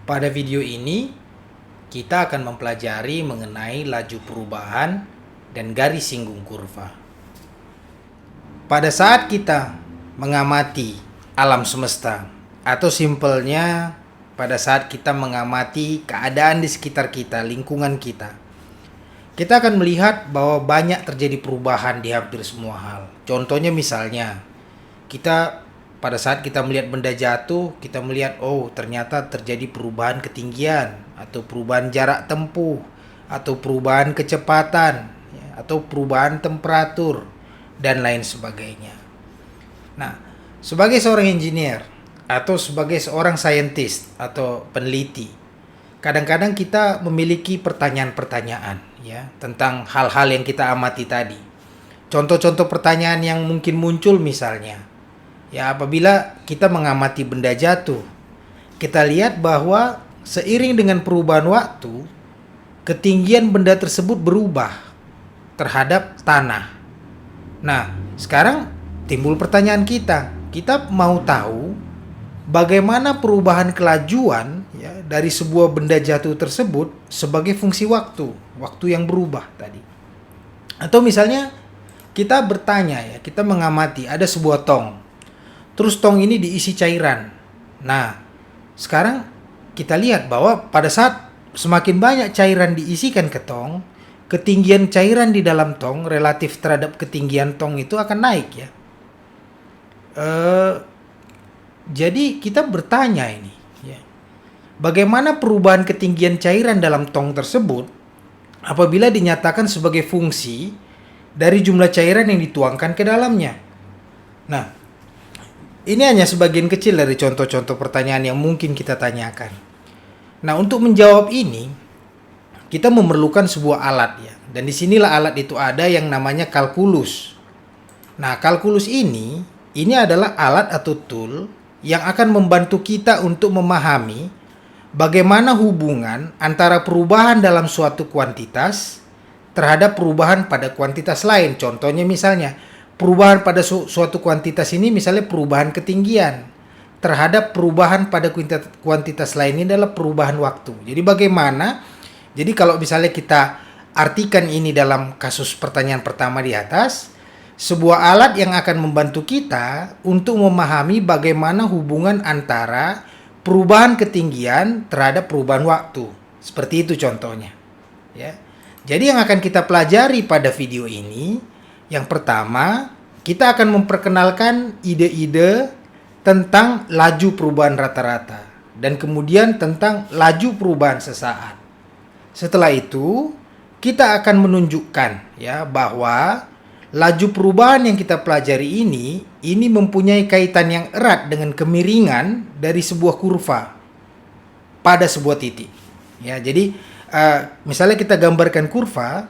Pada video ini, kita akan mempelajari mengenai laju perubahan dan garis singgung kurva. Pada saat kita mengamati alam semesta, atau simpelnya pada saat kita mengamati keadaan di sekitar kita, lingkungan kita akan melihat bahwa banyak terjadi perubahan di hampir semua hal. Contohnya misalnya, pada saat kita melihat benda jatuh, kita melihat ternyata terjadi perubahan ketinggian, atau perubahan jarak tempuh, atau perubahan kecepatan, atau perubahan temperatur, dan lain sebagainya. Nah, sebagai seorang engineer, atau sebagai seorang saintis atau peneliti, kadang-kadang kita memiliki pertanyaan-pertanyaan tentang hal-hal yang kita amati tadi. Contoh-contoh pertanyaan yang mungkin muncul misalnya, apabila kita mengamati benda jatuh, kita lihat bahwa seiring dengan perubahan waktu, ketinggian benda tersebut berubah terhadap tanah. Nah, sekarang timbul pertanyaan kita mau tahu bagaimana perubahan kelajuan dari sebuah benda jatuh tersebut sebagai fungsi waktu yang berubah tadi. Atau misalnya kita bertanya, kita mengamati ada sebuah tong. Terus tong ini diisi cairan. Nah, sekarang kita lihat bahwa pada saat semakin banyak cairan diisikan ke tong, ketinggian cairan di dalam tong relatif terhadap ketinggian tong itu akan naik Jadi kita bertanya ini, bagaimana perubahan ketinggian cairan dalam tong tersebut apabila dinyatakan sebagai fungsi dari jumlah cairan yang dituangkan ke dalamnya. Nah, ini hanya sebagian kecil dari contoh-contoh pertanyaan yang mungkin kita tanyakan. Nah, untuk menjawab ini, kita memerlukan sebuah alat Dan disinilah alat itu ada yang namanya kalkulus. Nah, kalkulus ini adalah alat atau tool yang akan membantu kita untuk memahami bagaimana hubungan antara perubahan dalam suatu kuantitas terhadap perubahan pada kuantitas lain. Contohnya misalnya, perubahan pada suatu kuantitas ini misalnya perubahan ketinggian terhadap perubahan pada kuantitas lain ini adalah perubahan waktu. Jadi kalau misalnya kita artikan ini dalam kasus pertanyaan pertama di atas, sebuah alat yang akan membantu kita untuk memahami bagaimana hubungan antara perubahan ketinggian terhadap perubahan waktu. Seperti itu contohnya. Jadi yang akan kita pelajari pada video ini, yang pertama, kita akan memperkenalkan ide-ide tentang laju perubahan rata-rata dan kemudian tentang laju perubahan sesaat. Setelah itu, kita akan menunjukkan bahwa laju perubahan yang kita pelajari ini mempunyai kaitan yang erat dengan kemiringan dari sebuah kurva pada sebuah titik. Jadi misalnya kita gambarkan kurva,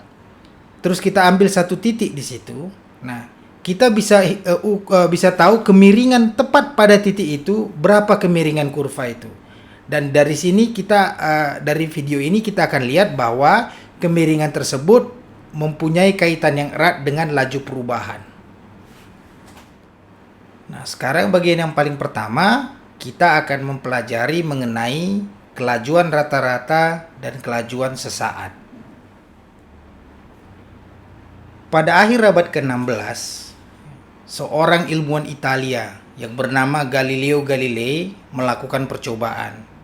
terus kita ambil satu titik di situ. Nah, kita bisa tahu kemiringan tepat pada titik itu, berapa kemiringan kurva itu. Dan dari sini dari video ini kita akan lihat bahwa kemiringan tersebut mempunyai kaitan yang erat dengan laju perubahan. Nah, sekarang bagian yang paling pertama, kita akan mempelajari mengenai kelajuan rata-rata dan kelajuan sesaat. Pada akhir abad ke-16, seorang ilmuwan Italia yang bernama Galileo Galilei melakukan percobaan.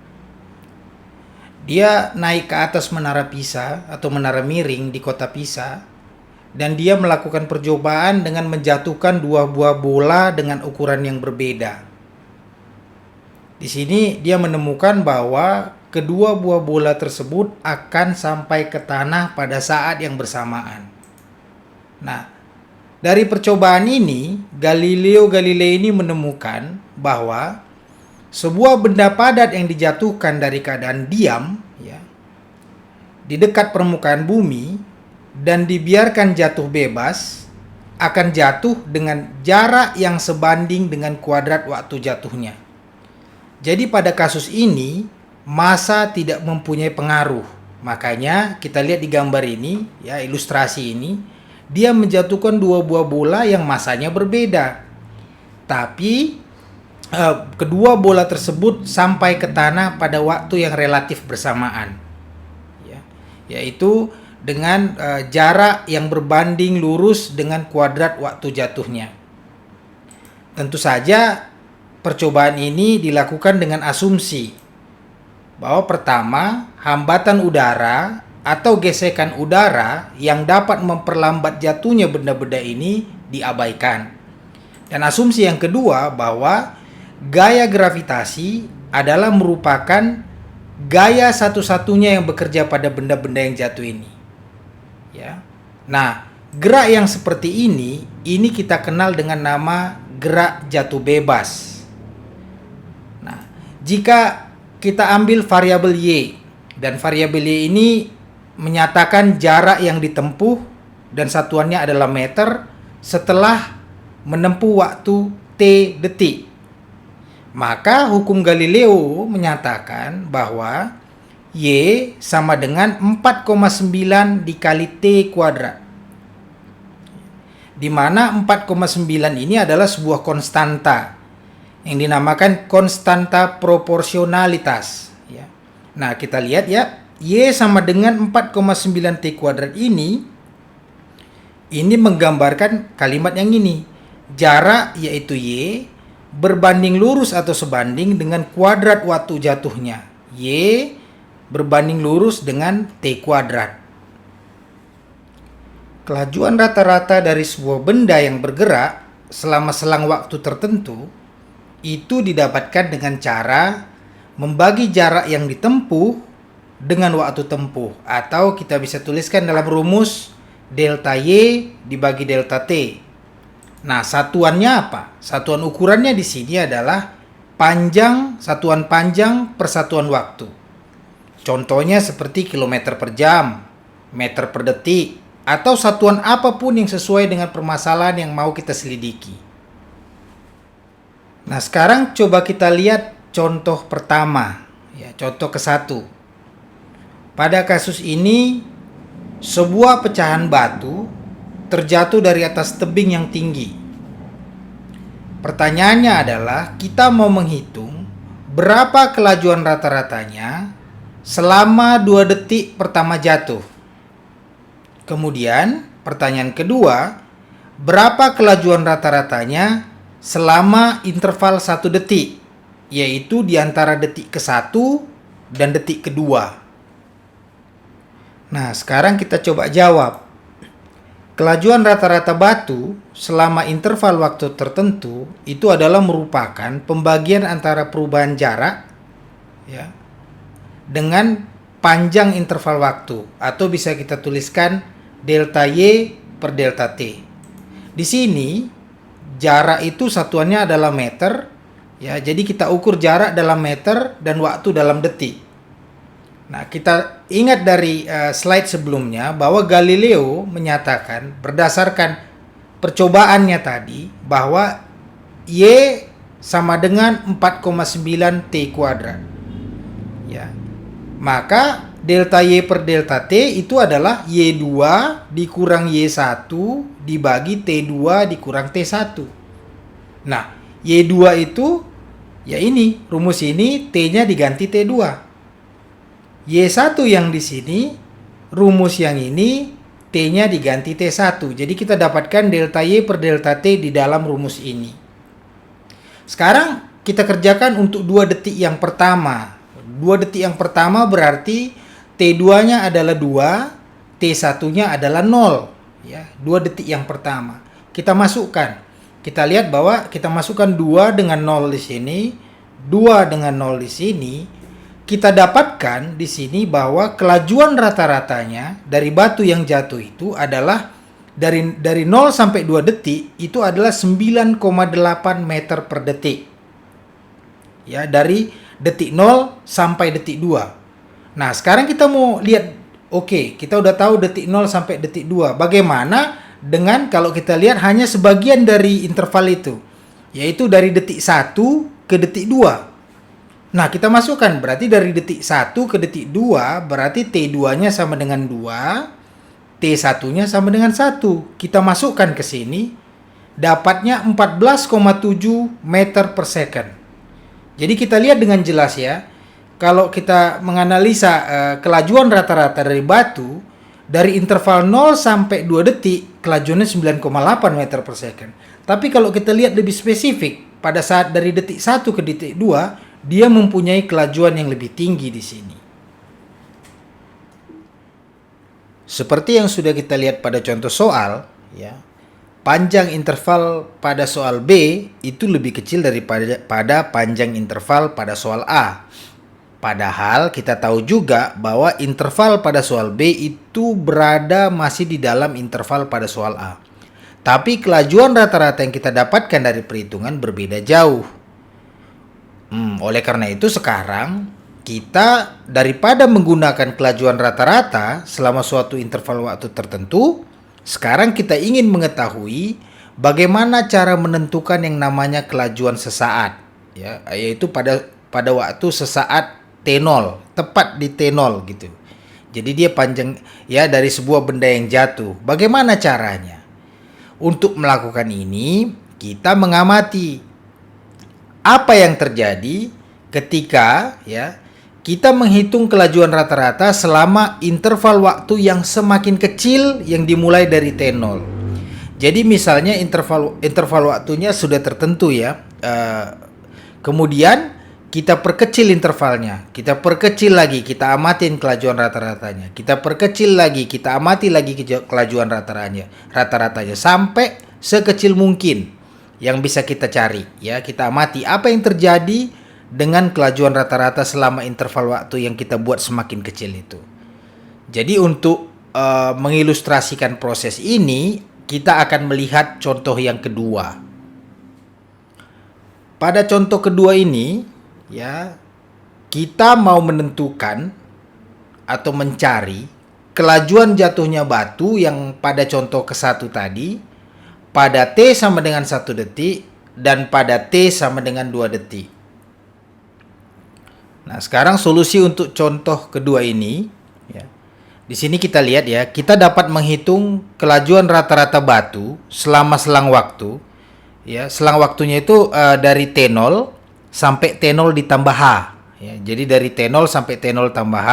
Dia naik ke atas menara Pisa atau menara miring di kota Pisa, dan dia melakukan percobaan dengan menjatuhkan dua buah bola dengan ukuran yang berbeda. Di sini dia menemukan bahwa kedua buah bola tersebut akan sampai ke tanah pada saat yang bersamaan. Nah, dari percobaan ini, Galileo Galilei ini menemukan bahwa sebuah benda padat yang dijatuhkan dari keadaan diam di dekat permukaan bumi dan dibiarkan jatuh bebas akan jatuh dengan jarak yang sebanding dengan kuadrat waktu jatuhnya. Jadi pada kasus ini massa tidak mempunyai pengaruh. Makanya kita lihat di gambar ini, ilustrasi ini, dia menjatuhkan dua buah bola yang massanya berbeda. Tapi kedua bola tersebut sampai ke tanah pada waktu yang relatif bersamaan, ya, yaitu dengan jarak yang berbanding lurus dengan kuadrat waktu jatuhnya. Tentu saja percobaan ini dilakukan dengan asumsi bahwa pertama, hambatan udara atau gesekan udara yang dapat memperlambat jatuhnya benda-benda ini diabaikan. Dan asumsi yang kedua bahwa gaya gravitasi adalah merupakan gaya satu-satunya yang bekerja pada benda-benda yang jatuh ini. Ya. Nah, gerak yang seperti ini kita kenal dengan nama gerak jatuh bebas. Nah, jika kita ambil variabel Y, dan variabel Y ini menyatakan jarak yang ditempuh dan satuannya adalah meter setelah menempuh waktu T detik. Maka hukum Galileo menyatakan bahwa Y sama dengan 4,9 dikali T kuadrat. Di mana 4,9 ini adalah sebuah konstanta yang dinamakan konstanta proporsionalitas, ya. Nah, kita lihat ya, Y sama dengan 4,9 T kuadrat ini menggambarkan kalimat yang ini. Jarak yaitu Y berbanding lurus atau sebanding dengan kuadrat waktu jatuhnya. Y berbanding lurus dengan T kuadrat. Kelajuan rata-rata dari sebuah benda yang bergerak selama selang waktu tertentu itu didapatkan dengan cara membagi jarak yang ditempuh dengan waktu tempuh, atau kita bisa tuliskan dalam rumus delta Y dibagi delta T. Nah, satuannya apa? Satuan ukurannya di sini adalah satuan panjang per satuan waktu. Contohnya seperti kilometer per jam, meter per detik, atau satuan apapun yang sesuai dengan permasalahan yang mau kita selidiki. Nah, sekarang coba kita lihat contoh pertama, ya, contoh ke-1. Pada kasus ini, sebuah pecahan batu terjatuh dari atas tebing yang tinggi. Pertanyaannya adalah, kita mau menghitung berapa kelajuan rata-ratanya selama 2 detik pertama jatuh. Kemudian, pertanyaan kedua, berapa kelajuan rata-ratanya selama interval 1 detik, yaitu di antara detik ke-1 dan detik kedua. Nah, sekarang kita coba jawab. Kelajuan rata-rata batu selama interval waktu tertentu itu adalah merupakan pembagian antara perubahan jarak, ya, dengan panjang interval waktu, atau bisa kita tuliskan delta Y per delta T. Di sini jarak itu satuannya adalah meter, ya. Jadi kita ukur jarak dalam meter dan waktu dalam detik. Nah, kita ingat dari slide sebelumnya bahwa Galileo menyatakan berdasarkan percobaannya tadi bahwa Y sama dengan 4,9 T kuadrat. Ya. Maka delta Y per delta T itu adalah Y2 dikurang Y1 dibagi T2 dikurang T1. Nah, Y2 itu, ya ini, rumus ini T-nya diganti T2. Y1 yang di sini, rumus yang ini, T-nya diganti T1. Jadi kita dapatkan delta Y per delta T di dalam rumus ini. Sekarang kita kerjakan untuk 2 detik yang pertama. 2 detik yang pertama berarti T2-nya adalah 2, T1-nya adalah 0. Ya, 2 detik yang pertama. Kita masukkan. Kita lihat bahwa kita masukkan 2 dengan 0 di sini, 2 dengan 0 di sini. Kita dapatkan di sini bahwa kelajuan rata-ratanya dari batu yang jatuh itu adalah dari 0 sampai 2 detik itu adalah 9,8 meter per detik. Ya, dari detik 0 sampai detik 2. Nah, sekarang kita mau lihat, oke, kita udah tahu detik 0 sampai detik 2. Bagaimana dengan kalau kita lihat hanya sebagian dari interval itu, yaitu dari detik 1 ke detik 2. Nah, kita masukkan berarti dari detik 1 ke detik 2 berarti T2-nya sama dengan 2, T1-nya sama dengan 1. Kita masukkan ke sini, dapatnya 14,7 meter per second. Jadi kita lihat dengan jelas ya, kalau kita menganalisa kelajuan rata-rata dari batu, dari interval 0 sampai 2 detik, kelajuannya 9,8 meter per second. Tapi kalau kita lihat lebih spesifik, pada saat dari detik 1 ke detik 2, dia mempunyai kelajuan yang lebih tinggi di sini. Seperti yang sudah kita lihat pada contoh soal, ya, panjang interval pada soal B itu lebih kecil daripada panjang interval pada soal A. Padahal kita tahu juga bahwa interval pada soal B itu berada masih di dalam interval pada soal A. Tapi kelajuan rata-rata yang kita dapatkan dari perhitungan berbeda jauh. Oleh karena itu sekarang kita daripada menggunakan kelajuan rata-rata selama suatu interval waktu tertentu, sekarang kita ingin mengetahui bagaimana cara menentukan yang namanya kelajuan sesaat, ya, yaitu pada waktu sesaat T0, tepat di T0 gitu. Jadi dia panjang ya dari sebuah benda yang jatuh. Bagaimana caranya? Untuk melakukan ini, kita mengamati apa yang terjadi ketika ya kita menghitung kelajuan rata-rata selama interval waktu yang semakin kecil yang dimulai dari T0. Jadi misalnya interval waktunya sudah tertentu ya. Kemudian kita perkecil intervalnya, kita perkecil lagi, kita amatin kelajuan rata-ratanya, kita perkecil lagi, kita amati lagi kelajuan rata-ratanya sampai sekecil mungkin yang bisa kita cari ya. Kita amati apa yang terjadi dengan kelajuan rata-rata selama interval waktu yang kita buat semakin kecil itu. Jadi untuk mengilustrasikan proses ini, kita akan melihat contoh yang kedua. Pada contoh kedua ini, ya, kita mau menentukan atau mencari kelajuan jatuhnya batu yang pada contoh ke-1 tadi pada T sama dengan 1 detik dan pada T sama dengan 2 detik. Nah, sekarang solusi untuk contoh kedua ini, ya. Di sini kita lihat ya, kita dapat menghitung kelajuan rata-rata batu selama selang waktu. Ya, selang waktunya itu dari T0 sampai T0 ditambah H. Ya, jadi dari T0 sampai T0 tambah H,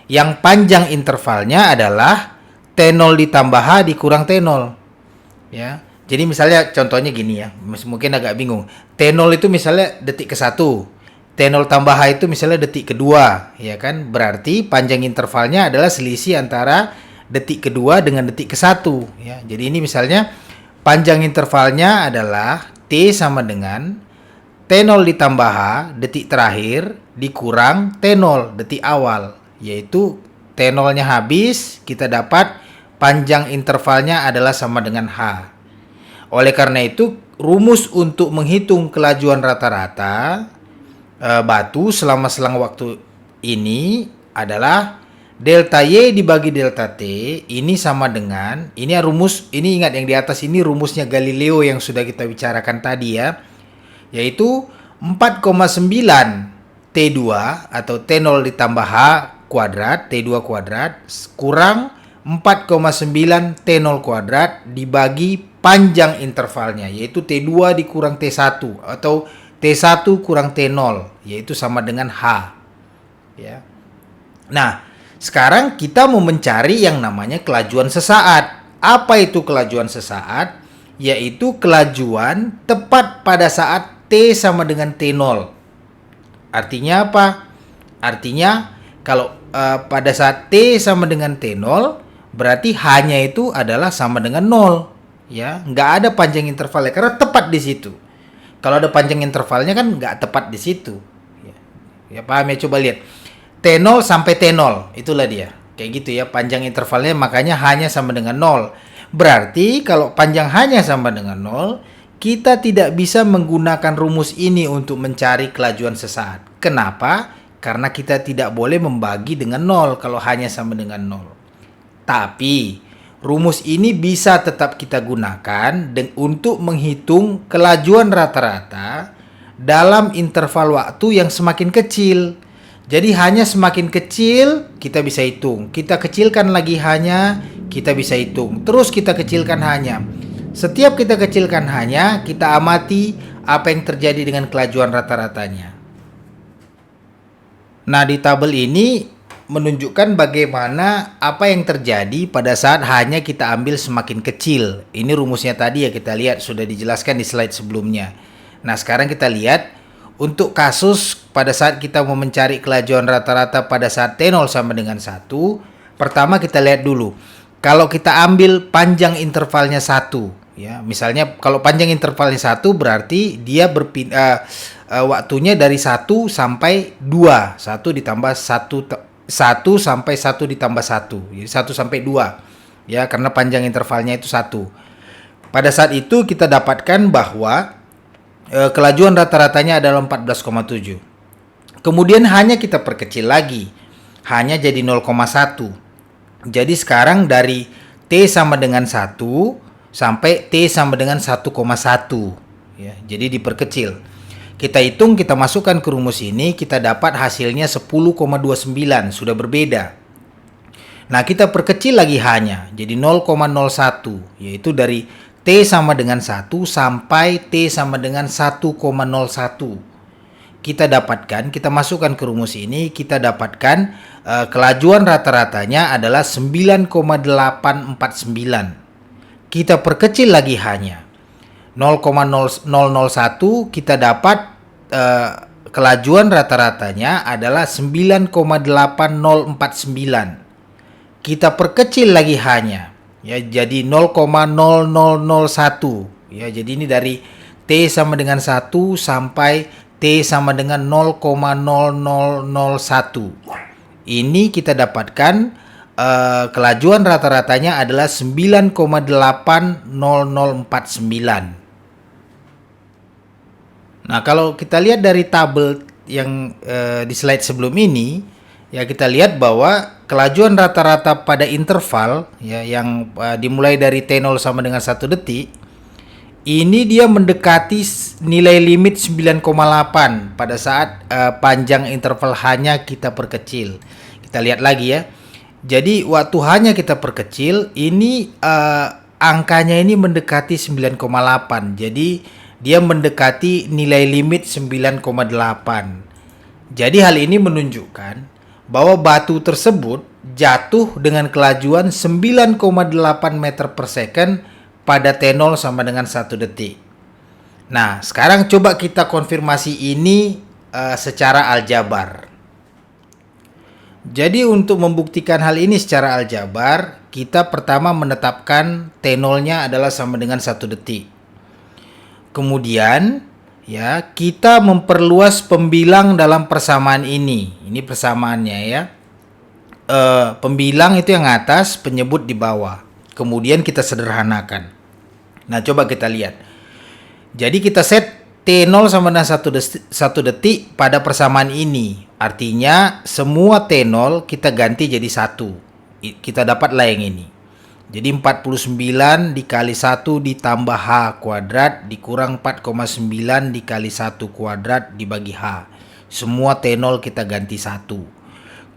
yang panjang intervalnya adalah T0 ditambah H dikurang T0. Ya, jadi misalnya contohnya gini ya, mungkin agak bingung. T0 itu misalnya detik ke-1. T0 tambah H itu misalnya detik kedua, ya kan? Berarti panjang intervalnya adalah selisih antara detik kedua dengan detik ke-1, ya. Jadi ini misalnya panjang intervalnya adalah T sama dengan T0 ditambah H detik terakhir dikurang T0 detik awal, yaitu T0-nya habis, kita dapat panjang intervalnya adalah sama dengan H. Oleh karena itu, rumus untuk menghitung kelajuan rata-rata batu selama selang waktu ini adalah delta Y dibagi delta T ini sama dengan, ini rumus, ini ingat yang di atas ini rumusnya Galileo yang sudah kita bicarakan tadi ya, yaitu 4,9 T2 atau T0 ditambah H kuadrat, T2 kuadrat kurang 4,9 T0 kuadrat dibagi panjang intervalnya, yaitu T2 dikurang T1 atau T1 kurang T0, yaitu sama dengan H. Ya. Nah, sekarang kita mau mencari yang namanya kelajuan sesaat. Apa itu kelajuan sesaat? Yaitu kelajuan tepat pada saat T sama dengan T0. Artinya apa? Artinya kalau pada saat T sama dengan T0, berarti H-nya itu adalah sama dengan 0. Ya, nggak ada panjang intervalnya karena tepat di situ. Kalau ada panjang intervalnya kan nggak tepat di situ. Ya paham ya, coba lihat. T0 sampai T0, itulah dia. Kayak gitu ya, panjang intervalnya, makanya hanya sama dengan 0. Berarti kalau panjang hanya sama dengan 0, kita tidak bisa menggunakan rumus ini untuk mencari kelajuan sesaat. Kenapa? Karena kita tidak boleh membagi dengan 0 kalau hanya sama dengan 0. Tapi rumus ini bisa tetap kita gunakan untuk menghitung kelajuan rata-rata dalam interval waktu yang semakin kecil. Jadi hanya semakin kecil kita bisa hitung. Kita kecilkan lagi hanya, kita bisa hitung. Terus kita kecilkan hanya. Setiap kita kecilkan hanya, kita amati apa yang terjadi dengan kelajuan rata-ratanya. Nah, di tabel ini menunjukkan bagaimana apa yang terjadi pada saat hanya kita ambil semakin kecil. Ini rumusnya tadi ya, kita lihat sudah dijelaskan di slide sebelumnya. Nah, sekarang kita lihat untuk kasus pada saat kita mau mencari kelajuan rata-rata pada saat T0 sama dengan 1, pertama kita lihat dulu. Kalau kita ambil panjang intervalnya 1, ya, misalnya kalau panjang intervalnya 1 berarti dia waktunya dari 1 sampai 2. 1 ditambah 1 sampai 1 ditambah 1. Jadi 1 sampai 2. Ya, karena panjang intervalnya itu 1. Pada saat itu kita dapatkan bahwa kelajuan rata-ratanya adalah 14,7. Kemudian hanya kita perkecil lagi. Hanya jadi 0,1. Jadi sekarang dari T sama dengan 1 sampai T sama dengan 1,1. Ya, jadi diperkecil. Kita hitung, kita masukkan ke rumus ini, kita dapat hasilnya 10,29, sudah berbeda. Nah, kita perkecil lagi hanya, jadi 0,01, yaitu dari T sama dengan 1 sampai T sama dengan 1,01. Kita dapatkan, kita masukkan ke rumus ini, kita dapatkan kelajuan rata-ratanya adalah 9,849. Kita perkecil lagi hanya 0,001, kita dapat kelajuan rata-ratanya adalah 9,8049. Kita perkecil lagi hanya, ya, jadi 0,0001. Ya, jadi ini dari T sama dengan 1 sampai T sama dengan 0,0001. Ini kita dapatkan kelajuan rata-ratanya adalah 9,80049. Nah, kalau kita lihat dari tabel yang di slide sebelum ini, ya, kita lihat bahwa kelajuan rata-rata pada interval, ya, yang dimulai dari T0 sama dengan 1 detik, ini dia mendekati nilai limit 9,8 pada saat panjang interval hanya kita perkecil. Kita lihat lagi ya. Jadi waktu hanya kita perkecil, ini angkanya ini mendekati 9,8. Jadi dia mendekati nilai limit 9,8. Jadi hal ini menunjukkan bahwa batu tersebut jatuh dengan kelajuan 9,8 meter per second pada T0 sama dengan 1 detik. Nah, sekarang coba kita konfirmasi ini secara aljabar. Jadi untuk membuktikan hal ini secara aljabar, kita pertama menetapkan T0-nya adalah sama dengan 1 detik. Kemudian, ya, kita memperluas pembilang dalam persamaan ini. Ini persamaannya ya. Pembilang itu yang atas, penyebut di bawah. Kemudian kita sederhanakan. Nah, coba kita lihat. Jadi kita set T0 sama dengan 1 detik pada persamaan ini. Artinya semua T0 kita ganti jadi 1. Kita dapatlah yang ini. Jadi 49 dikali 1 ditambah H kuadrat dikurang 4,9 dikali 1 kuadrat dibagi H. Semua T0 kita ganti 1.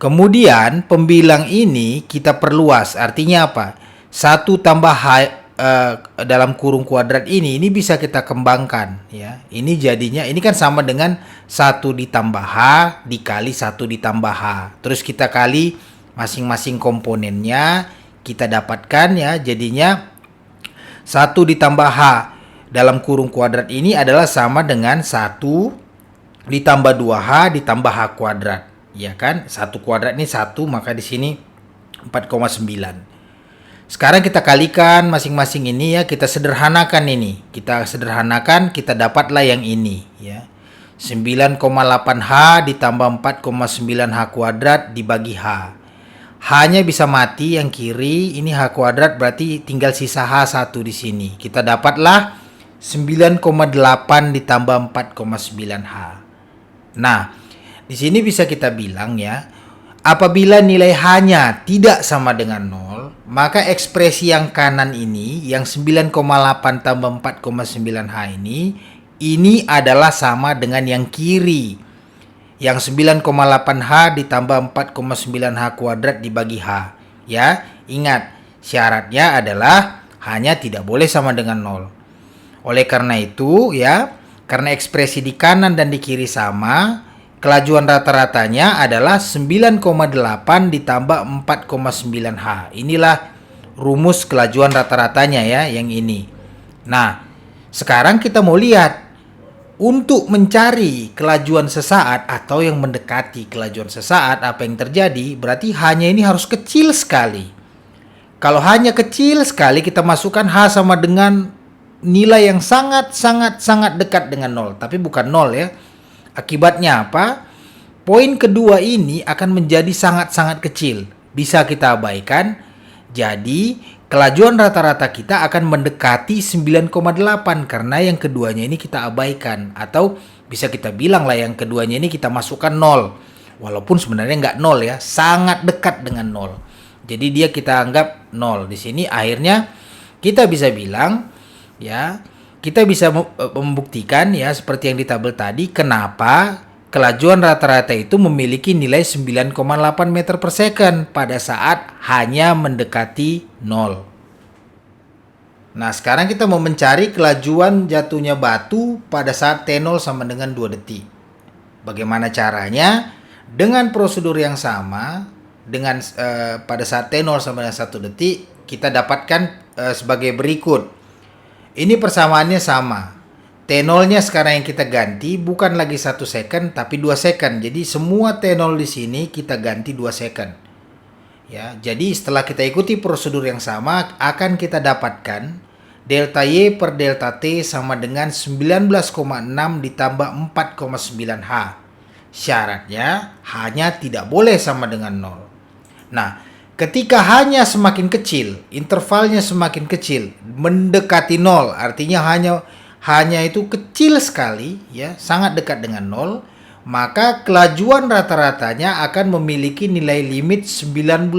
Kemudian pembilang ini kita perluas. Artinya apa? 1 tambah H dalam kurung kuadrat ini bisa kita kembangkan. Ya. Ini jadinya, ini kan sama dengan 1 ditambah H dikali 1 ditambah H. Terus kita kali masing-masing komponennya. Kita dapatkan ya, jadinya 1 ditambah H dalam kurung kuadrat ini adalah sama dengan 1 ditambah 2H ditambah H kuadrat. Ya kan? 1 kuadrat ini 1, maka di sini 4,9. Sekarang kita kalikan masing-masing ini ya, kita sederhanakan ini. Kita sederhanakan, kita dapatlah yang ini ya. 9,8H ditambah 4,9H kuadrat dibagi H. H-nya bisa mati yang kiri, ini H kuadrat berarti tinggal sisa H1 di sini. Kita dapatlah 9,8 ditambah 4,9H. Nah, di sini bisa kita bilang ya, apabila nilai H-nya tidak sama dengan 0, maka ekspresi yang kanan ini, yang 9,8 tambah 4,9H ini adalah sama dengan yang kiri. Yang 9,8H ditambah 4,9H kuadrat dibagi H. Ya, ingat, syaratnya adalah H-nya tidak boleh sama dengan 0. Oleh karena itu, ya, karena ekspresi di kanan dan di kiri sama, kelajuan rata-ratanya adalah 9,8 ditambah 4,9 H. Inilah rumus kelajuan rata-ratanya ya, yang ini. Nah, sekarang kita mau lihat untuk mencari kelajuan sesaat atau yang mendekati kelajuan sesaat, apa yang terjadi? Berarti H-nya ini harus kecil sekali. Kalau hanya kecil sekali, kita masukkan H sama dengan nilai yang sangat dekat dengan 0, tapi bukan 0 ya. Akibatnya apa? Poin kedua ini akan menjadi sangat kecil. Bisa kita abaikan. Jadi, kelajuan rata-rata kita akan mendekati 9,8 karena yang keduanya ini kita abaikan. Atau bisa kita bilang lah yang keduanya ini kita masukkan 0. Walaupun sebenarnya nggak 0 ya, sangat dekat dengan 0. Jadi dia kita anggap 0. Di sini akhirnya kita bisa bilang ya, kita bisa membuktikan ya seperti yang di tabel tadi kenapa kelajuan rata-rata itu memiliki nilai 9,8 meter per second pada saat hanya mendekati 0. Nah, sekarang kita mau mencari kelajuan jatuhnya batu pada saat T0 sama dengan 2 detik. Bagaimana caranya? Dengan prosedur yang sama, dengan pada saat T0 sama dengan 1 detik, kita dapatkan sebagai berikut. Ini persamaannya sama. T0-nya sekarang yang kita ganti bukan lagi 1 second tapi 2 second. Jadi semua T0 di sini kita ganti 2 second. Ya, jadi setelah kita ikuti prosedur yang sama akan kita dapatkan delta Y per delta T sama dengan 19,6 ditambah 4,9 H. Syaratnya H-nya tidak boleh sama dengan 0. Nah, ketika hanya semakin kecil, intervalnya semakin kecil, mendekati 0, artinya hanya itu kecil sekali, ya, sangat dekat dengan 0, maka kelajuan rata-ratanya akan memiliki nilai limit 19,6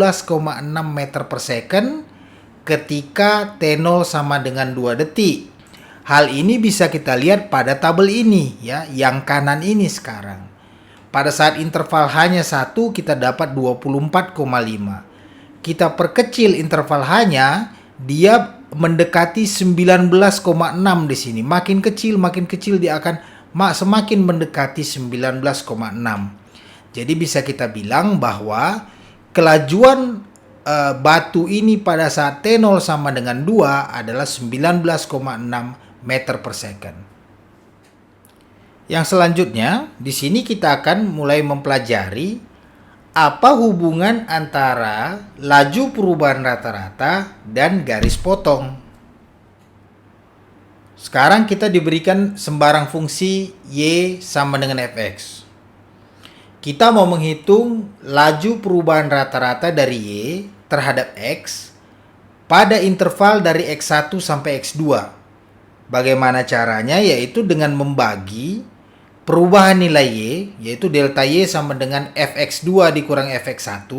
meter per second ketika T0 sama dengan 2 detik. Hal ini bisa kita lihat pada tabel ini, ya, yang kanan ini sekarang. Pada saat interval hanya 1, kita dapat 24,5. Kita perkecil interval hanya, dia mendekati 19,6 di sini. Makin kecil dia akan semakin mendekati 19,6. Jadi bisa kita bilang bahwa kelajuan batu ini pada saat T0 sama dengan 2 adalah 19,6 meter per second. Yang selanjutnya, di sini kita akan mulai mempelajari apa hubungan antara laju perubahan rata-rata dan garis potong. Sekarang kita diberikan sembarang fungsi Y sama dengan Fx. Kita mau menghitung laju perubahan rata-rata dari Y terhadap X pada interval dari X1 sampai X2. Bagaimana caranya? Yaitu dengan membagi perubahan nilai Y, yaitu delta Y sama dengan Fx2 dikurang Fx1,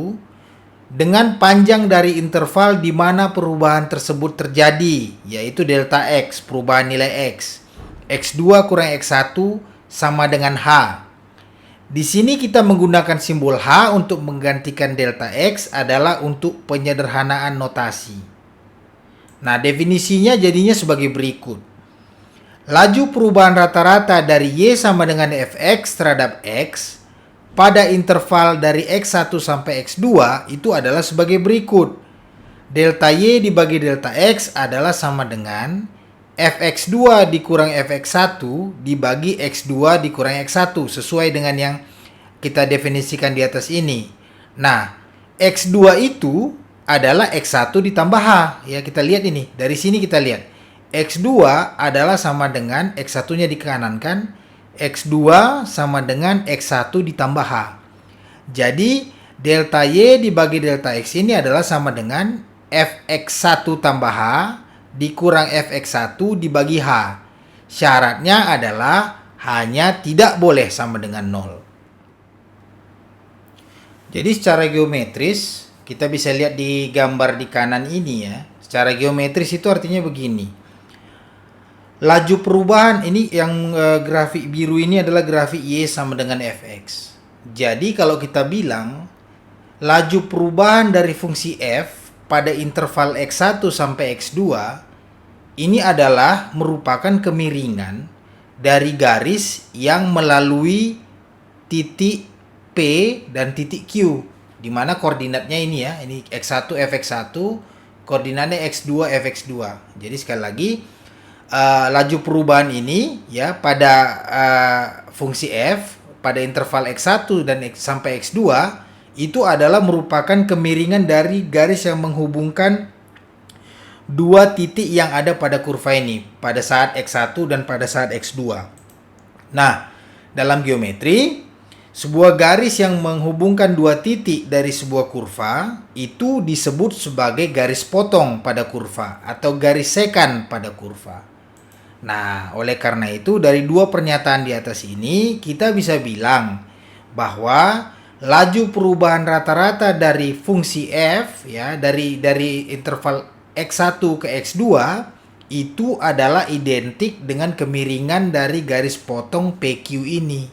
dengan panjang dari interval di mana perubahan tersebut terjadi, yaitu delta X, perubahan nilai X. X2 kurang X1 sama dengan H. Di sini kita menggunakan simbol H untuk menggantikan delta X adalah untuk penyederhanaan notasi. Nah, definisinya jadinya sebagai berikut. Laju perubahan rata-rata dari Y sama dengan Fx terhadap X pada interval dari X1 sampai X2 itu adalah sebagai berikut. Delta Y dibagi delta X adalah sama dengan Fx2 dikurang Fx1 dibagi X2 dikurang X1 sesuai dengan yang kita definisikan di atas ini. Nah, X2 itu adalah X1 ditambah H. Ya, kita lihat ini. Dari sini kita lihat. X2 adalah sama dengan X1-nya dikanankan, X2 sama dengan X1 ditambah H. Jadi, delta Y dibagi delta X ini adalah sama dengan Fx1 tambah H dikurang Fx1 dibagi H. Syaratnya adalah H-nya tidak boleh sama dengan 0. Jadi, secara geometris, kita bisa lihat di gambar di kanan ini ya. Secara geometris itu artinya begini. Laju perubahan ini yang grafik biru ini adalah grafik Y sama dengan Fx. Jadi kalau kita bilang laju perubahan dari fungsi F pada interval X1 sampai X2 ini adalah merupakan kemiringan dari garis yang melalui titik P dan titik Q, di mana koordinatnya ini ya, ini X1 Fx1, koordinatnya X2 Fx2. Jadi sekali lagi, laju perubahan ini ya pada fungsi f pada interval X1 dan sampai X2 itu adalah merupakan kemiringan dari garis yang menghubungkan dua titik yang ada pada kurva ini pada saat X1 dan pada saat X2. Nah, dalam geometri, sebuah garis yang menghubungkan dua titik dari sebuah kurva itu disebut sebagai garis potong pada kurva atau garis sekan pada kurva. Nah, oleh karena itu dari dua pernyataan di atas ini kita bisa bilang bahwa laju perubahan rata-rata dari fungsi f ya dari interval X1 ke X2 itu adalah identik dengan kemiringan dari garis potong PQ ini.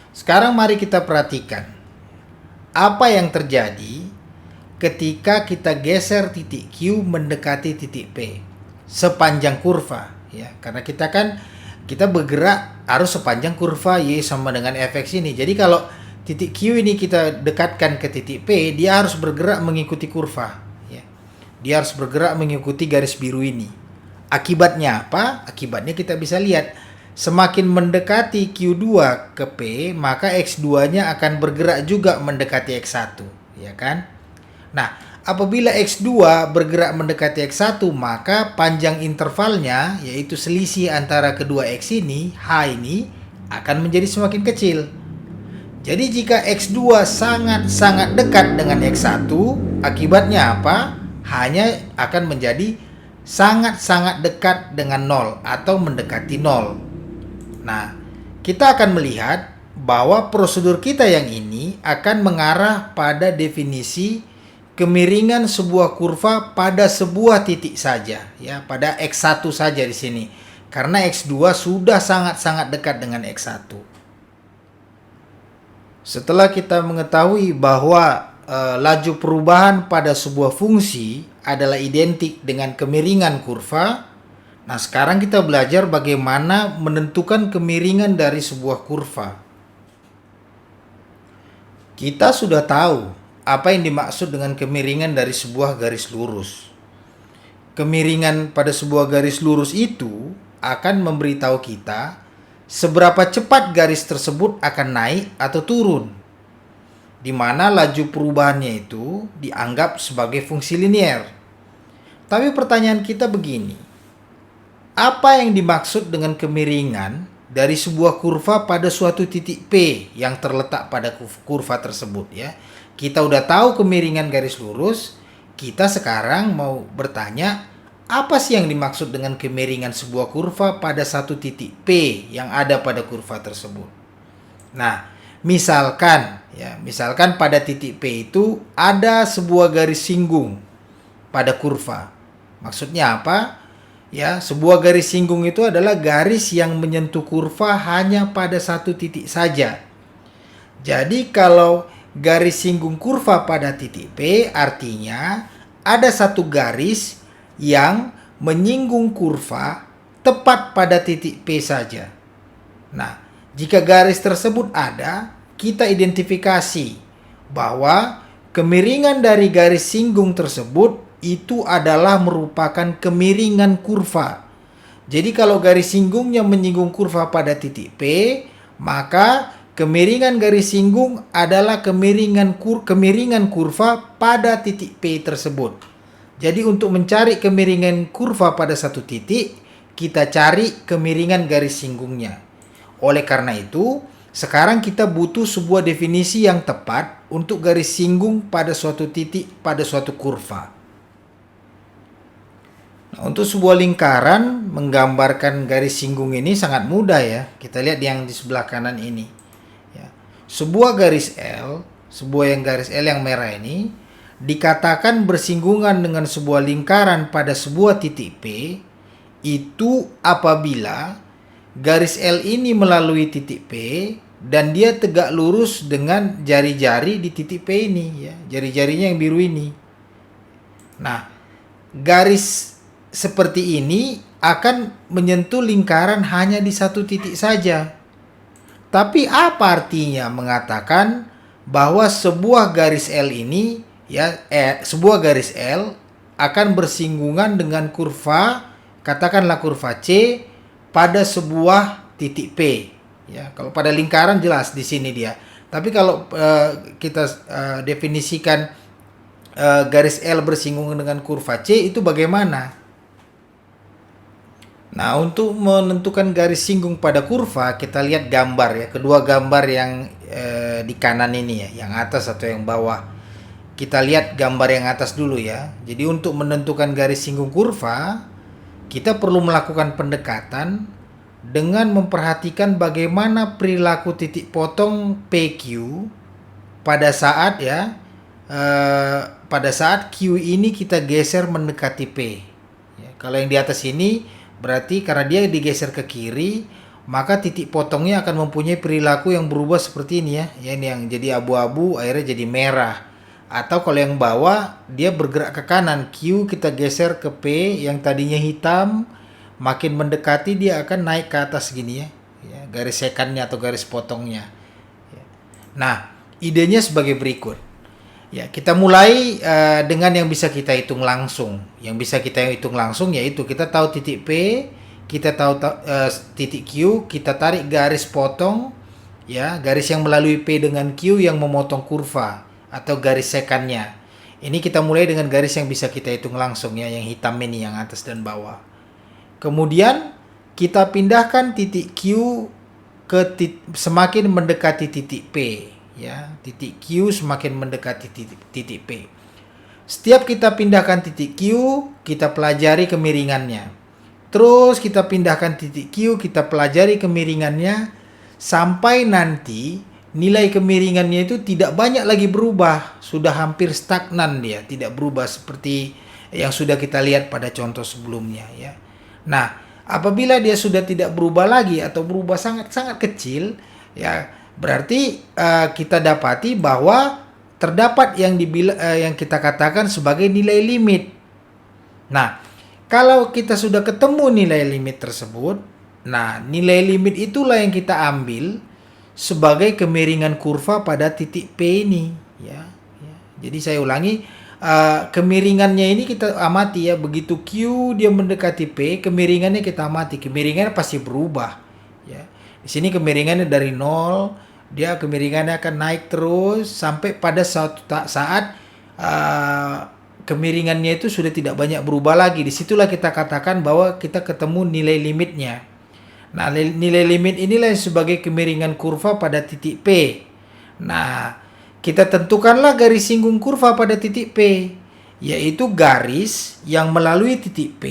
Sekarang mari kita perhatikan apa yang terjadi ketika kita geser titik Q mendekati titik P sepanjang kurva ya, karena kita bergerak harus sepanjang kurva Y sama dengan Fx ini. Jadi kalau titik Q ini kita dekatkan ke titik P, dia harus bergerak mengikuti kurva. Ya. Dia harus bergerak mengikuti garis biru ini. Akibatnya apa? Akibatnya kita bisa lihat, semakin mendekati Q2 ke P, maka X2-nya akan bergerak juga mendekati X1. Ya kan? Nah, apabila X2 bergerak mendekati X1, maka panjang intervalnya, yaitu selisih antara kedua X ini, H ini, akan menjadi semakin kecil. Jadi jika X2 sangat-sangat dekat dengan X1, akibatnya apa? Hanya akan menjadi sangat-sangat dekat dengan 0 atau mendekati 0. Nah, kita akan melihat bahwa prosedur kita yang ini akan mengarah pada definisi kemiringan sebuah kurva pada sebuah titik saja, ya, pada X1 saja di sini. Karena X2 sudah sangat-sangat dekat dengan X1. Setelah kita mengetahui bahwa laju perubahan pada sebuah fungsi adalah identik dengan kemiringan kurva, nah sekarang kita belajar bagaimana menentukan kemiringan dari sebuah kurva. Kita sudah tahu apa yang dimaksud dengan kemiringan dari sebuah garis lurus. Kemiringan pada sebuah garis lurus itu akan memberitahu kita seberapa cepat garis tersebut akan naik atau turun, di mana laju perubahannya itu dianggap sebagai fungsi linier. Tapi pertanyaan kita begini, apa yang dimaksud dengan kemiringan dari sebuah kurva pada suatu titik P yang terletak pada kurva tersebut ya? Kita udah tahu kemiringan garis lurus, kita sekarang mau bertanya, apa sih yang dimaksud dengan kemiringan sebuah kurva pada satu titik P yang ada pada kurva tersebut? Nah, misalkan pada titik P itu ada sebuah garis singgung pada kurva. Maksudnya apa? Ya, sebuah garis singgung itu adalah garis yang menyentuh kurva hanya pada satu titik saja. Jadi kalau garis singgung kurva pada titik P artinya ada satu garis yang menyinggung kurva tepat pada titik P saja. Nah, jika garis tersebut ada, kita identifikasi bahwa kemiringan dari garis singgung tersebut itu adalah merupakan kemiringan kurva. Jadi kalau garis singgungnya menyinggung kurva pada titik P, maka kemiringan garis singgung adalah kemiringan kurva pada titik P tersebut. Jadi untuk mencari kemiringan kurva pada satu titik, kita cari kemiringan garis singgungnya. Oleh karena itu, sekarang kita butuh sebuah definisi yang tepat untuk garis singgung pada suatu titik pada suatu kurva. Nah, untuk sebuah lingkaran menggambarkan garis singgung ini sangat mudah ya. Kita lihat yang di sebelah kanan ini. Sebuah garis L yang merah ini dikatakan bersinggungan dengan sebuah lingkaran pada sebuah titik P itu apabila garis L ini melalui titik P dan dia tegak lurus dengan jari-jari di titik P ini ya, jari-jarinya yang biru ini. Nah, garis seperti ini akan menyentuh lingkaran hanya di satu titik saja. Tapi apa artinya mengatakan bahwa sebuah garis L ini sebuah garis L akan bersinggungan dengan kurva, katakanlah kurva C pada sebuah titik P. Ya, kalau pada lingkaran jelas di sini dia. Tapi kalau kita definisikan garis L bersinggungan dengan kurva C itu bagaimana? Nah, untuk menentukan garis singgung pada kurva, kita lihat gambar ya. Kedua gambar yang di kanan ini ya, yang atas atau yang bawah. Kita lihat gambar yang atas dulu ya. Jadi untuk menentukan garis singgung kurva, kita perlu melakukan pendekatan dengan memperhatikan bagaimana perilaku titik potong PQ pada saat pada saat Q ini kita geser mendekati P. Ya, kalau yang di atas ini berarti karena dia digeser ke kiri, maka titik potongnya akan mempunyai perilaku yang berubah seperti ini ya. Ya, ini yang jadi abu-abu akhirnya jadi merah. Atau kalau yang bawah dia bergerak ke kanan, Q kita geser ke P yang tadinya hitam, makin mendekati dia akan naik ke atas gini ya. Ya, garis sekannya atau garis potongnya. Ya. Nah, idenya sebagai berikut. Ya, kita mulai dengan yang bisa kita hitung langsung. Yang bisa kita hitung langsung yaitu kita tahu titik P, kita tahu titik Q, kita tarik garis potong, ya, garis yang melalui P dengan Q yang memotong kurva atau garis sekannya. Ini kita mulai dengan garis yang bisa kita hitung langsung ya, yang hitam ini yang atas dan bawah. Kemudian kita pindahkan titik Q ke semakin mendekati titik P. Ya, titik Q semakin mendekati titik P. Setiap kita pindahkan titik Q, kita pelajari kemiringannya. Terus kita pindahkan titik Q, kita pelajari kemiringannya sampai nanti nilai kemiringannya itu tidak banyak lagi berubah, sudah hampir stagnan dia, tidak berubah seperti yang sudah kita lihat pada contoh sebelumnya ya. Nah, apabila dia sudah tidak berubah lagi atau berubah sangat-sangat kecil, ya berarti kita dapati bahwa terdapat yang kita katakan sebagai nilai limit. Nah, kalau kita sudah ketemu nilai limit tersebut, nah nilai limit itulah yang kita ambil sebagai kemiringan kurva pada titik P ini. Ya. Jadi saya ulangi, kemiringannya ini kita amati ya. Begitu Q dia mendekati P, kemiringannya kita amati. Kemiringannya pasti berubah. Ya. Di sini kemiringannya dari 0. Dia kemiringannya akan naik terus sampai pada suatu saat kemiringannya itu sudah tidak banyak berubah lagi. Disitulah kita katakan bahwa kita ketemu nilai limitnya. Nah, nilai limit inilah sebagai kemiringan kurva pada titik P. Nah, kita tentukanlah garis singgung kurva pada titik P, yaitu garis yang melalui titik P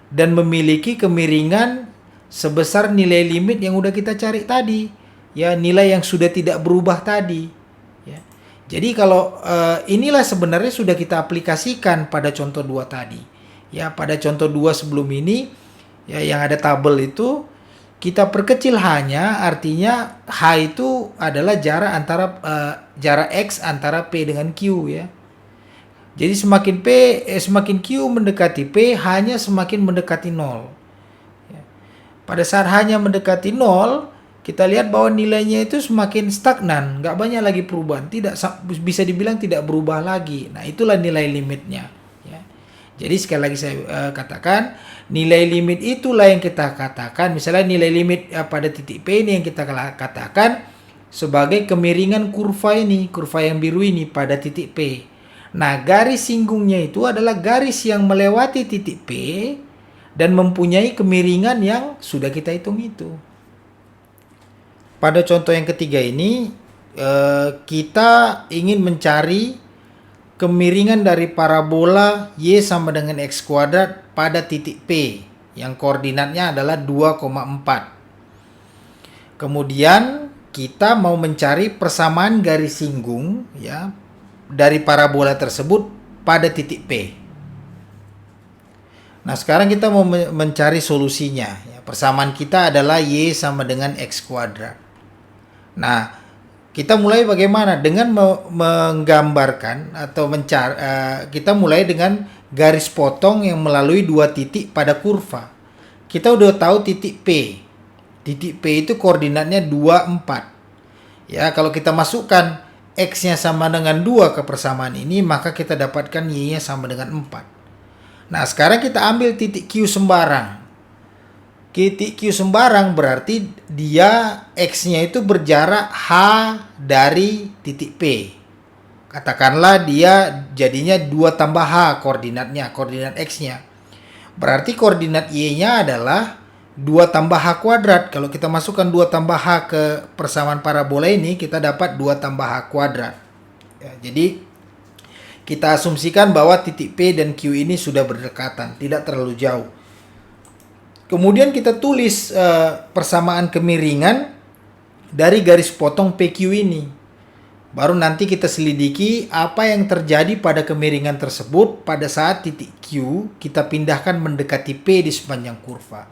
dan memiliki kemiringan sebesar nilai limit yang udah kita cari tadi. Ya, nilai yang sudah tidak berubah tadi. Ya. Jadi kalau inilah sebenarnya sudah kita aplikasikan pada contoh 2 tadi. Ya, pada contoh 2 sebelum ini ya yang ada tabel itu kita perkecil hanya, artinya H itu adalah jarak antara jarak X antara P dengan Q ya. Jadi semakin Q mendekati P, hanya semakin mendekati 0. Ya. Pada saat hanya mendekati 0, kita lihat bahwa nilainya itu semakin stagnan, nggak banyak lagi perubahan, bisa dibilang tidak berubah lagi. Nah, itulah nilai limitnya. Ya. Jadi sekali lagi saya katakan, nilai limit itulah yang kita katakan, misalnya nilai limit pada titik P ini yang kita katakan sebagai kemiringan kurva ini, kurva yang biru ini pada titik P. Nah, garis singgungnya itu adalah garis yang melewati titik P dan mempunyai kemiringan yang sudah kita hitung itu. Pada contoh yang ketiga ini, kita ingin mencari kemiringan dari parabola Y sama dengan X kuadrat pada titik P, yang koordinatnya adalah 2,4. Kemudian kita mau mencari persamaan garis singgung ya dari parabola tersebut pada titik P. Nah, sekarang kita mau mencari solusinya. Ya, persamaan kita adalah Y sama dengan X kuadrat. Nah, kita mulai bagaimana? Dengan menggambarkan atau kita mulai dengan garis potong yang melalui 2 titik pada kurva. Kita udah tahu titik P. Titik P itu koordinatnya 2, 4. Ya, kalau kita masukkan X-nya sama dengan 2 ke persamaan ini, maka kita dapatkan Y-nya sama dengan 4. Nah, sekarang kita ambil titik Q sembarang. Titik Q sembarang berarti dia X-nya itu berjarak H dari titik P. Katakanlah dia jadinya 2 tambah H koordinatnya, koordinat X-nya. Berarti koordinat Y-nya adalah 2 tambah H kuadrat. Kalau kita masukkan 2 tambah H ke persamaan parabola ini, kita dapat 2 tambah H kuadrat. Ya, jadi, kita asumsikan bahwa titik P dan Q ini sudah berdekatan, tidak terlalu jauh. Kemudian kita tulis persamaan kemiringan dari garis potong PQ ini. Baru nanti kita selidiki apa yang terjadi pada kemiringan tersebut pada saat titik Q kita pindahkan mendekati P di sepanjang kurva.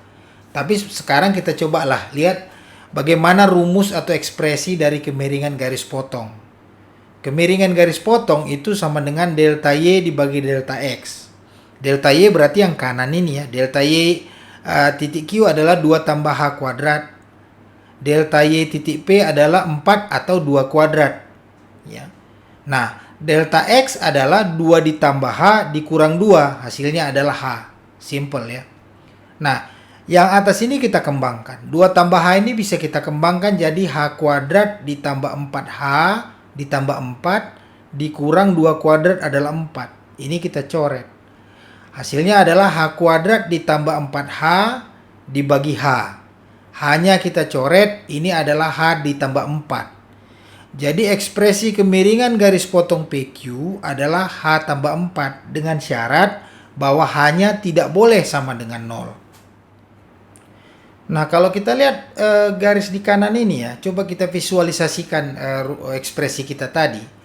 Tapi sekarang kita cobalah lihat bagaimana rumus atau ekspresi dari kemiringan garis potong. Kemiringan garis potong itu sama dengan delta Y dibagi delta X. Delta Y berarti yang kanan ini ya. Delta Y titik Q adalah 2 tambah H kuadrat. Delta Y titik P adalah 4 atau 2 kuadrat. Ya. Nah, delta X adalah 2 ditambah H dikurang 2. Hasilnya adalah H. Simple ya. Nah, yang atas ini kita kembangkan. 2 tambah H ini bisa kita kembangkan jadi H kuadrat ditambah 4H ditambah 4 dikurang 2 kuadrat adalah 4. Ini kita coret. Hasilnya adalah H kuadrat ditambah 4H dibagi H. H-nya kita coret, ini adalah H ditambah 4. Jadi ekspresi kemiringan garis potong PQ adalah H tambah 4 dengan syarat bahwa H-nya tidak boleh sama dengan 0. Nah, kalau kita lihat garis di kanan ini ya, coba kita visualisasikan ekspresi kita tadi.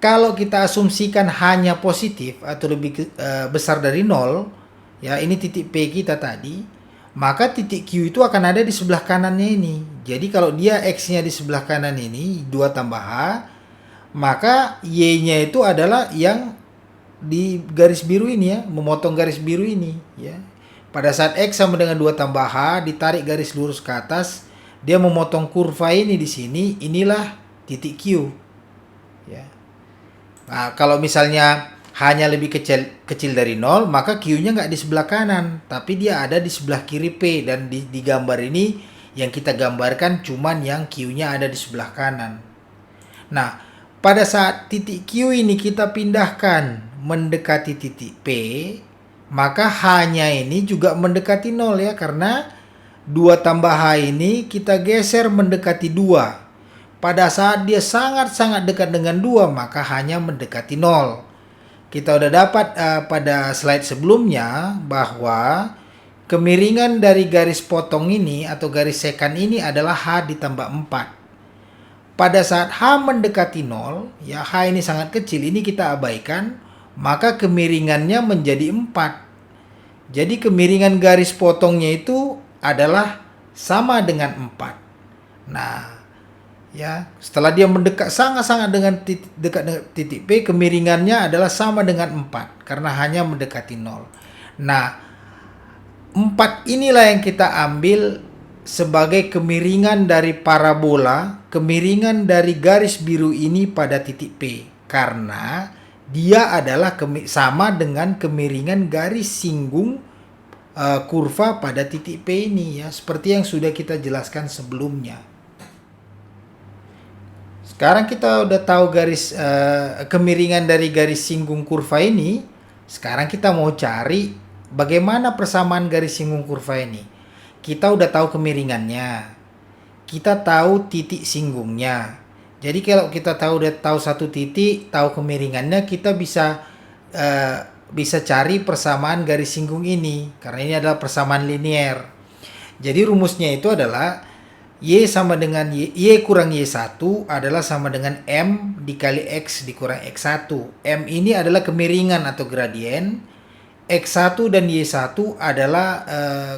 Kalau kita asumsikan H-nya positif atau lebih besar dari 0, ya ini titik P kita tadi, maka titik Q itu akan ada di sebelah kanannya ini. Jadi kalau dia X-nya di sebelah kanan ini 2 tambah H, maka Y-nya itu adalah yang di garis biru ini ya, memotong garis biru ini ya. Pada saat X sama dengan 2 tambah H, ditarik garis lurus ke atas, dia memotong kurva ini di sini, inilah titik Q. Ya. Nah, kalau misalnya H-nya lebih kecil dari 0, maka Q-nya nggak di sebelah kanan, tapi dia ada di sebelah kiri P. Dan di gambar ini, yang kita gambarkan cuman yang Q-nya ada di sebelah kanan. Nah, pada saat titik Q ini kita pindahkan mendekati titik P, maka H-nya ini juga mendekati 0 ya, karena 2 tambah H ini kita geser mendekati 2. Pada saat dia sangat-sangat dekat dengan 2, maka H-nya mendekati 0. Kita udah dapat pada slide sebelumnya bahwa kemiringan dari garis potong ini atau garis sekan ini adalah H ditambah 4. Pada saat H mendekati 0, ya H ini sangat kecil, ini kita abaikan, maka kemiringannya menjadi 4. Jadi kemiringan garis potongnya itu adalah sama dengan 4. Nah, ya, setelah dia mendekat sangat-sangat dekat dengan titik P, kemiringannya adalah sama dengan 4 karena hanya mendekati 0. Nah, 4 inilah yang kita ambil sebagai kemiringan dari parabola, kemiringan dari garis biru ini pada titik P, karena dia adalah sama dengan kemiringan garis singgung kurva pada titik P ini ya, seperti yang sudah kita jelaskan sebelumnya. Sekarang kita udah tahu garis kemiringan dari garis singgung kurva ini. Sekarang kita mau cari bagaimana persamaan garis singgung kurva ini. Kita udah tahu kemiringannya. Kita tahu titik singgungnya. Jadi kalau kita udah tahu satu titik, tahu kemiringannya, kita bisa cari persamaan garis singgung ini. Karena ini adalah persamaan linear. Jadi rumusnya itu adalah Y sama dengan Y kurang Y1 adalah sama dengan M dikali X dikurang X1. M ini adalah kemiringan atau gradien. X1 dan Y1 adalah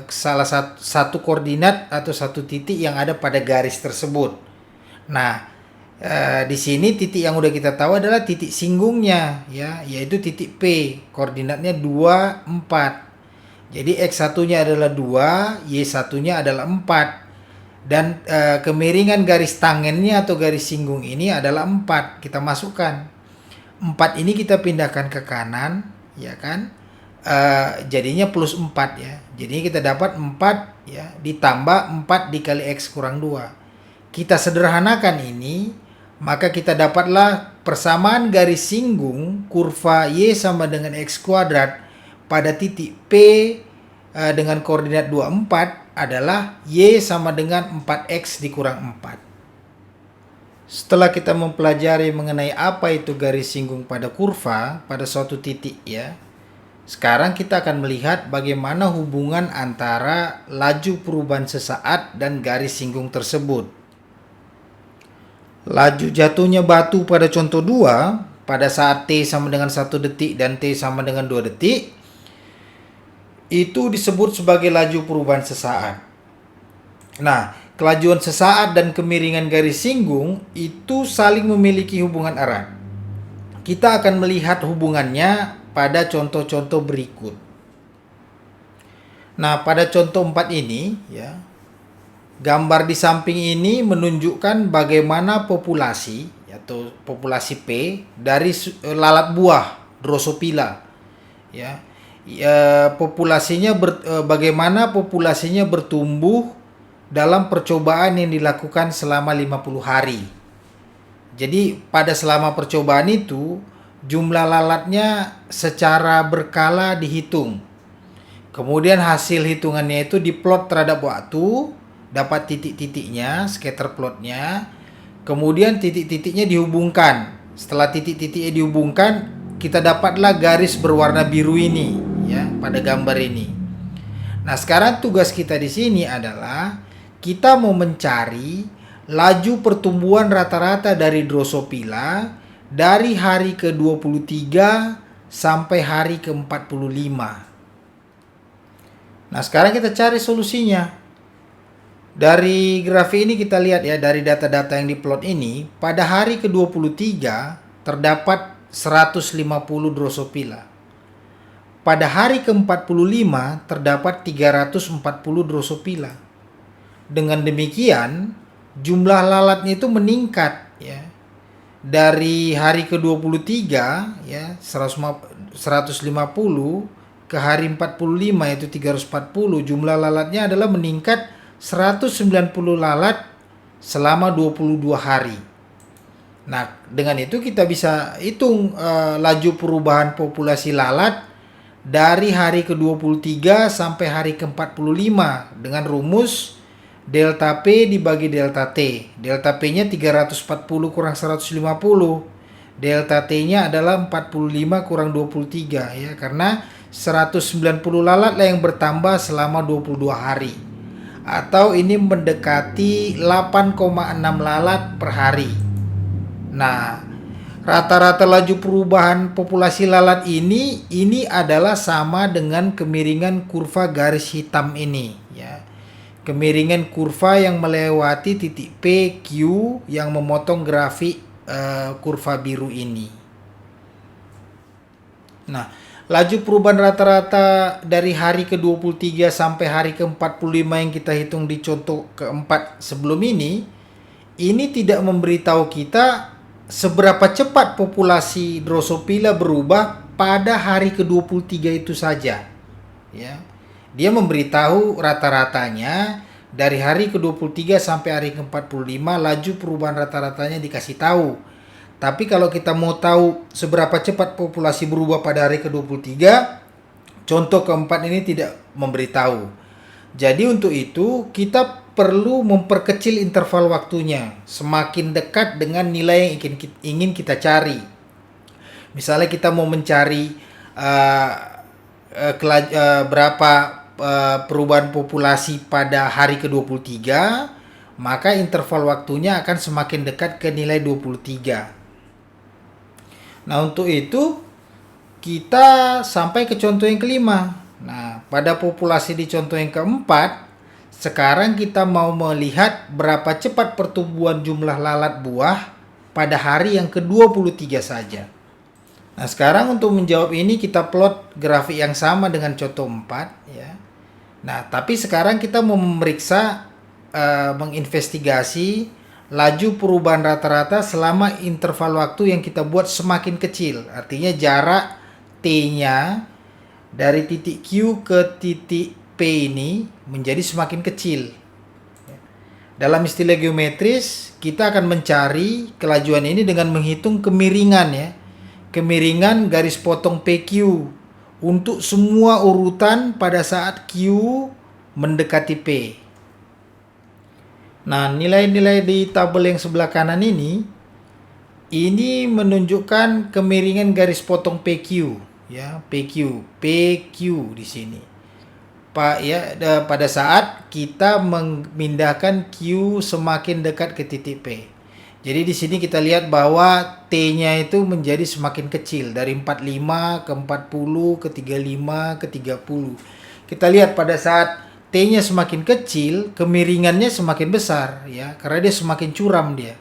salah satu koordinat atau satu titik yang ada pada garis tersebut. Nah, di sini titik yang udah kita tahu adalah titik singgungnya ya, yaitu titik P. Koordinatnya 2, 4. Jadi X1-nya adalah 2, Y1-nya adalah 4. Dan kemiringan garis tangennya atau garis singgung ini adalah 4. Kita masukkan 4 ini, kita pindahkan ke kanan, ya kan? Jadinya plus 4 ya. Jadi kita dapat 4 ya ditambah 4 dikali X kurang 2. Kita sederhanakan ini, maka kita dapatlah persamaan garis singgung kurva Y sama dengan X kuadrat pada titik P dengan koordinat 24 adalah Y sama dengan 4X dikurang 4. Setelah kita mempelajari mengenai apa itu garis singgung pada kurva pada suatu titik ya, sekarang kita akan melihat bagaimana hubungan antara laju perubahan sesaat dan garis singgung tersebut. Laju jatuhnya batu pada contoh 2 pada saat T sama dengan 1 detik dan T sama dengan 2 detik itu disebut sebagai laju perubahan sesaat. Nah, kelajuan sesaat dan kemiringan garis singgung itu saling memiliki hubungan erat. Kita akan melihat hubungannya pada contoh-contoh berikut. Nah, pada contoh 4 ini ya, gambar di samping ini menunjukkan bagaimana populasi atau populasi P dari lalat buah Drosophila ya. Bagaimana populasinya bertumbuh dalam percobaan yang dilakukan selama 50 hari. Jadi pada selama percobaan itu jumlah lalatnya secara berkala dihitung. Kemudian hasil hitungannya itu diplot terhadap waktu, dapat titik-titiknya, scatter plotnya. Kemudian titik-titiknya dihubungkan. Setelah titik-titiknya dihubungkan, kita dapatlah garis berwarna biru ini ya pada gambar ini. Nah, sekarang tugas kita di sini adalah kita mau mencari laju pertumbuhan rata-rata dari Drosophila dari hari ke-23 sampai hari ke-45. Nah, sekarang kita cari solusinya. Dari grafik ini kita lihat ya, dari data-data yang diplot ini, pada hari ke-23 terdapat 150 Drosophila. Pada hari ke-45 terdapat 340 Drosophila. Dengan demikian, jumlah lalatnya itu meningkat ya. Dari hari ke-23 ya 150 ke hari 45 yaitu 340, jumlah lalatnya adalah meningkat 190 lalat selama 22 hari. Nah, dengan itu kita bisa hitung laju perubahan populasi lalat dari hari ke-23 sampai hari ke-45 dengan rumus delta P dibagi delta T. Delta P-nya 340 kurang 150. Delta T-nya adalah 45 kurang 23 ya, karena 190 lalat lah yang bertambah selama 22 hari. Atau ini mendekati 8,6 lalat per hari. Nah, rata-rata laju perubahan populasi lalat ini adalah sama dengan kemiringan kurva garis hitam ini ya. Kemiringan kurva yang melewati titik P, Q yang memotong grafik kurva biru ini. Nah, laju perubahan rata-rata dari hari ke-23 sampai hari ke-45 yang kita hitung di contoh keempat sebelum ini tidak memberitahu kita seberapa cepat populasi Drosophila berubah pada hari ke-23 itu saja. Ya. Dia memberitahu rata-ratanya dari hari ke-23 sampai hari ke-45 laju perubahan rata-ratanya dikasih tahu. Tapi kalau kita mau tahu seberapa cepat populasi berubah pada hari ke-23, contoh keempat ini tidak memberitahu. Jadi untuk itu kita perlu memperkecil interval waktunya semakin dekat dengan nilai yang ingin kita cari. Misalnya kita mau mencari berapa perubahan populasi pada hari ke-23, maka interval waktunya akan semakin dekat ke nilai 23. Nah, untuk itu kita sampai ke contoh yang kelima. Nah, pada populasi di contoh yang keempat, sekarang kita mau melihat berapa cepat pertumbuhan jumlah lalat buah pada hari yang ke-23 saja. Nah, sekarang untuk menjawab ini kita plot grafik yang sama dengan contoh 4 ya. Nah, tapi sekarang kita mau memeriksa menginvestigasi laju perubahan rata-rata selama interval waktu yang kita buat semakin kecil. Artinya jarak T-nya dari titik Q ke titik P ini menjadi semakin kecil. Dalam istilah geometris, kita akan mencari kelajuan ini dengan menghitung kemiringan ya. Kemiringan garis potong PQ untuk semua urutan pada saat Q mendekati P. Nah, nilai-nilai di tabel yang sebelah kanan ini menunjukkan kemiringan garis potong PQ ya, PQ di sini. Pada saat kita memindahkan Q semakin dekat ke titik P. Jadi di sini kita lihat bahwa T-nya itu menjadi semakin kecil dari 45 ke 40 ke 35 ke 30. Kita lihat pada saat T-nya semakin kecil, kemiringannya semakin besar ya, karena dia semakin curam dia.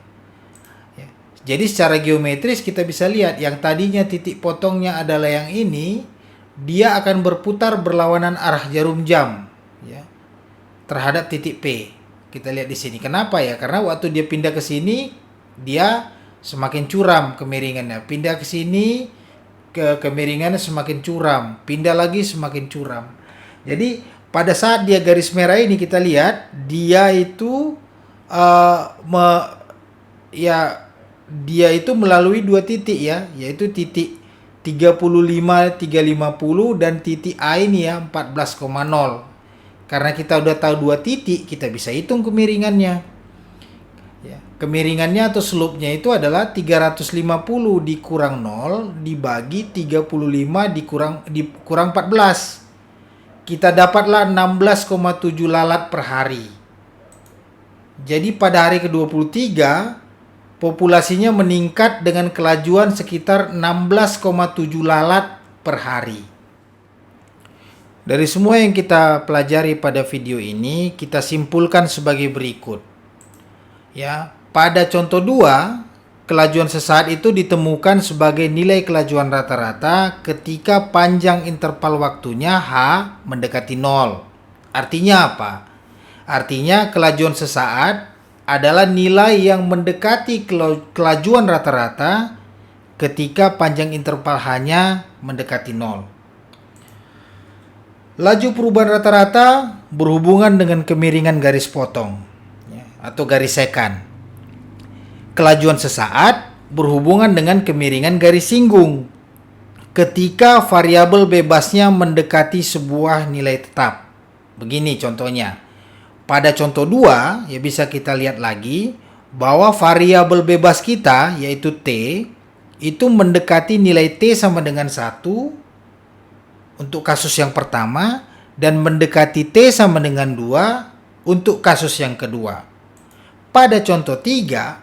Ya. Jadi secara geometris kita bisa lihat yang tadinya titik potongnya adalah yang ini, dia akan berputar berlawanan arah jarum jam ya terhadap titik P. Kita lihat di sini. Kenapa ya? Karena waktu dia pindah ke sini, dia semakin curam kemiringannya. Pindah ke sini, kemiringannya semakin curam. Pindah lagi semakin curam. Jadi pada saat dia garis merah ini kita lihat dia itu dia itu melalui dua titik ya, yaitu titik 35 350 dan titik A ini ya 14,0. Karena kita udah tahu dua titik, kita bisa hitung kemiringannya. Ya, kemiringannya atau slope-nya itu adalah 350 dikurang 0 dibagi 35 dikurang 14. Kita dapatlah 16,7 lalat per hari. Jadi pada hari ke-23, populasinya meningkat dengan kelajuan sekitar 16,7 lalat per hari. Dari semua yang kita pelajari pada video ini, kita simpulkan sebagai berikut. Ya, pada contoh 2, kelajuan sesaat itu ditemukan sebagai nilai kelajuan rata-rata ketika panjang interval waktunya H mendekati 0. Artinya apa? Artinya kelajuan sesaat adalah nilai yang mendekati kelajuan rata-rata ketika panjang interval H-nya mendekati 0. Laju perubahan rata-rata berhubungan dengan kemiringan garis potong ya, atau garis sekan. Kelajuan sesaat berhubungan dengan kemiringan garis singgung ketika variabel bebasnya mendekati sebuah nilai tetap. Begini contohnya. Pada contoh 2 ya bisa kita lihat lagi bahwa variabel bebas kita yaitu T itu mendekati nilai T sama dengan 1 untuk kasus yang pertama dan mendekati T sama dengan 2 untuk kasus yang kedua. Pada contoh 3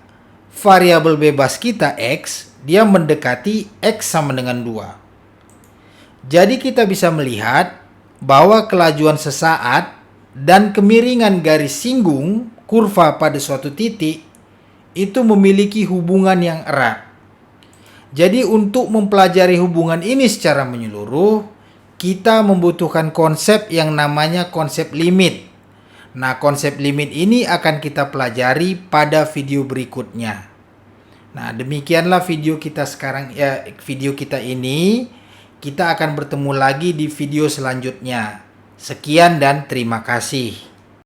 variabel bebas kita X, dia mendekati X sama dengan 2. Jadi kita bisa melihat bahwa kelajuan sesaat dan kemiringan garis singgung kurva pada suatu titik itu memiliki hubungan yang erat. Jadi untuk mempelajari hubungan ini secara menyeluruh, kita membutuhkan konsep yang namanya konsep limit. Nah, konsep limit ini akan kita pelajari pada video berikutnya. Nah, demikianlah video kita sekarang ya, video kita ini. Kita akan bertemu lagi di video selanjutnya. Sekian dan terima kasih.